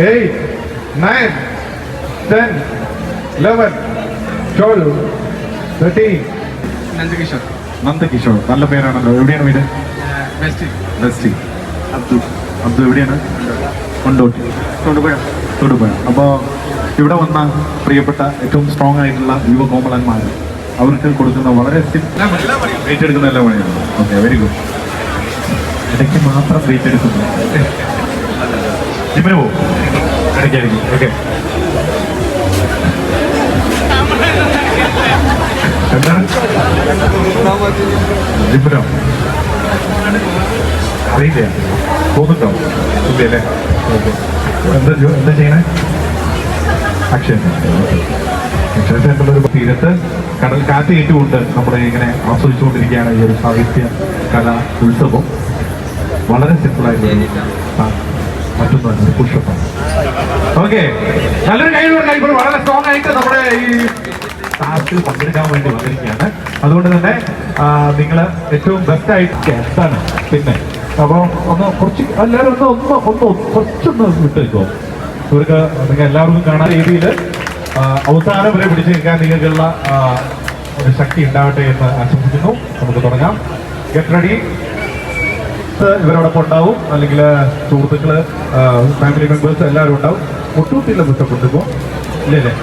8, 9, 10, 11, 12, 13. നന്ദകിഷോർ. നന്ദകിഷോർ, നല്ല പേരാണല്ലോ. എവിടെയാണ് വീട്? വെസ്റ്റ്. അബ്ദു എവിടെയാണ്? കൊണ്ടോട്ടി. തൊടുപുഴ. അപ്പോൾ ഇവിടെ വന്ന പ്രിയപ്പെട്ട ഏറ്റവും സ്ട്രോങ് ആയിട്ടുള്ള യുവകോമളന്മാർ അവർക്ക് കൊടുക്കുന്ന വളരെ വെയിറ്റ് എടുക്കുന്ന എല്ലാ പണിയാണ്. Okay, very good. ഇടയ്ക്ക് മാത്രം വെയിറ്റ് എടുക്കുന്നു. ജിമ്മിന് പോകും ഇടയ്ക്കായിരിക്കും. ഓക്കെ, എന്താണ് ജിമ്മിനോ? അറിയില്ല, പോകുന്നുണ്ടോ? ഇല്ലല്ലേ? ഓക്കെ, എന്താ ചെയ്യണേ? അക്ഷയ സെന്ററിൽ ഒരു തീരത്ത് കടൽ കാറ്റ് ഏറ്റുകൊണ്ട് നമ്മളെ ഇങ്ങനെ ആസ്വദിച്ചുകൊണ്ടിരിക്കുകയാണ് ഈ ഒരു സാഹിത്യ കലാ ഉത്സവം. വളരെ സിമ്പിളായിട്ടുള്ള മറ്റൊന്നാണ് പുഷ്പം. ഓക്കെ, നല്ലൊരു കഴിവുണ്ട്. ഇപ്പോൾ വളരെ സ്ട്രോങ് ആയിട്ട് നമ്മുടെ ഈ ടാസ്കിൽ പങ്കെടുക്കാൻ വേണ്ടി വന്നിരിക്കുകയാണ്. അതുകൊണ്ട് തന്നെ നിങ്ങൾ ഏറ്റവും ബെസ്റ്റ് ആയിട്ട് എന്താണ് പിന്നെ അപ്പോൾ ഒന്ന് കുറച്ച് എല്ലാവരും കുറച്ചൊന്ന് വിട്ടേക്കോ. ഇവർക്ക് നിങ്ങൾ എല്ലാവർക്കും കാണാൻ രീതിയിൽ അവസാനം വരെ പിടിച്ചു നിൽക്കാൻ നിങ്ങൾക്കുള്ള ഒരു ശക്തി ഉണ്ടാവട്ടെ എന്ന് ആശംസിക്കുന്നു. നമുക്ക് തുടങ്ങാം. Get ready. ഇവരോടൊപ്പം ഉണ്ടാവും, അല്ലെങ്കിൽ സുഹൃത്തുക്കള്, ഫാമിലി മെമ്പേഴ്സ് എല്ലാവരും ഉണ്ടാവും. ഒട്ടുമില്ല ബുദ്ധപ്പെട്ടിപ്പോ ഇല്ലല്ലേ?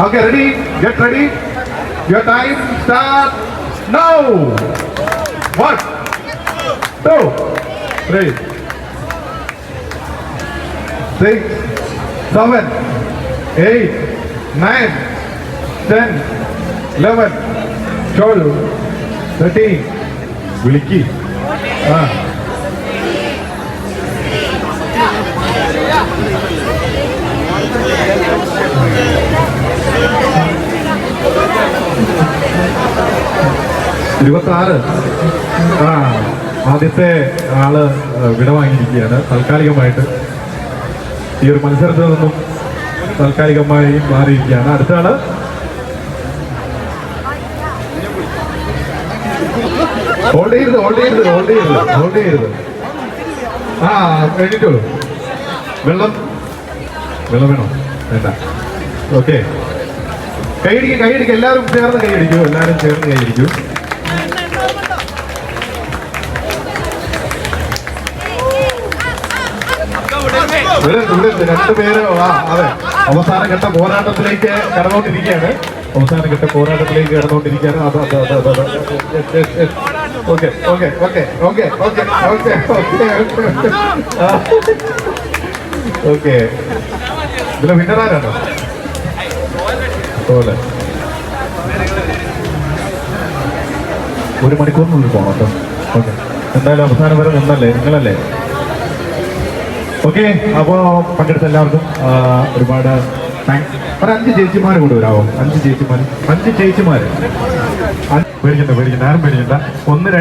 Okay, ready, get ready. Your time start now. 1, 2, 3, 6, 7, 8, 9, 10, 11, 12, 13. വിളിക്ക്. ഇരുപത്താറ്. ആദ്യത്തെ ആള് വിടവാങ്ങിയിരിക്കുകയാണ് താൽക്കാലികമായിട്ട്. ഈ ഒരു മത്സരത്തിൽ നിന്നും താൽക്കാലികമായി മാറിയിരിക്കുകയാണ്. അടുത്ത ആള് ഹോൾഡ് ചെയ്യരുത്. എഴുതിട്ടോളൂ. വെള്ളം വേണോ? വേണ്ട. ഓക്കെ, കൈയടിക്കും. എല്ലാവരും ചേർന്ന് കൈയടിക്കൂ. ഇവിടെ രണ്ടുപേര് അതെ അവസാനഘട്ട പോരാട്ടത്തിലേക്ക് കടന്നുകൊണ്ടിരിക്കുകയാണ്. ഓക്കെ. ഇതിലെ വിന്നറാരാണോ? പോലെ 1 മണിക്കൂറിനുള്ളിൽ പോകണം കേട്ടോ. ഓക്കെ, എന്തായാലും അവസാനം വരെ നിങ്ങളല്ലേ? ഓക്കെ, അപ്പോൾ പങ്കെടുത്ത എല്ലാവർക്കും ഒരുപാട് താങ്ക്സ്. ഒരു 5 ചേച്ചിമാർ കൂടെ വരാമോ? 5 ചേച്ചിമാർ. പേടിക്കണ്ട, ആരും പേടിക്കണ്ട. 1, 2